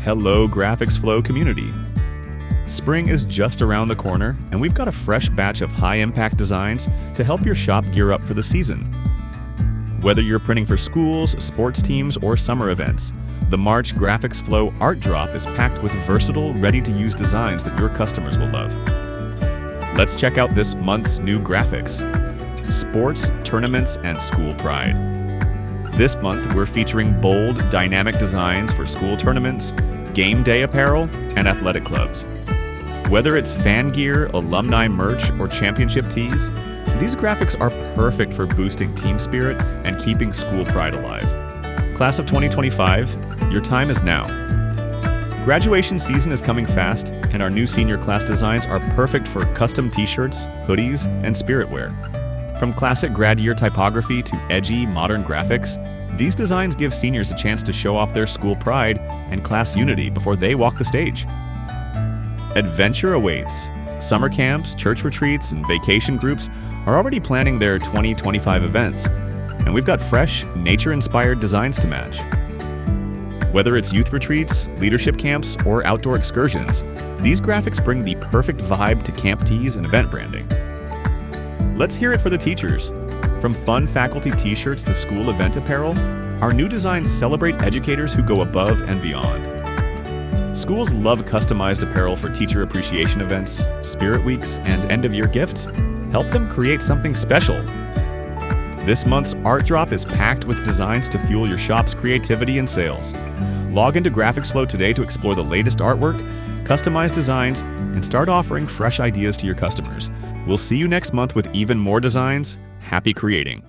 Hello GraphicsFlow community. Spring is just around the corner, and we've got a fresh batch of high-impact designs to help your shop gear up for the season. Whether you're printing for schools, sports teams, or summer events, the March GraphicsFlow Art Drop is packed with versatile, ready-to-use designs that your customers will love. Let's check out this month's new graphics: sports, tournaments, and school pride. This month, we're featuring bold, dynamic designs for school tournaments, game day apparel, and athletic clubs. Whether it's fan gear, alumni merch, or championship tees, these graphics are perfect for boosting team spirit and keeping school pride alive. Class of 2025, your time is now. Graduation season is coming fast, and our new senior class designs are perfect for custom t-shirts, hoodies, and spirit wear. From classic grad year typography to edgy, modern graphics, these designs give seniors a chance to show off their school pride and class unity before they walk the stage. Adventure awaits. Summer camps, church retreats, and vacation groups are already planning their 2025 events, and we've got fresh, nature-inspired designs to match. Whether it's youth retreats, leadership camps, or outdoor excursions, these graphics bring the perfect vibe to camp tees and event branding. Let's hear it for the teachers. From fun faculty t-shirts to school event apparel, our new designs celebrate educators who go above and beyond. Schools love customized apparel for teacher appreciation events, spirit weeks, and end-of-year gifts. Help them create something special. This month's Art Drop is packed with designs to fuel your shop's creativity and sales. Log into GraphicsFlow today to explore the latest artwork, customize designs, and start offering fresh ideas to your customers. We'll see you next month with even more designs. Happy creating!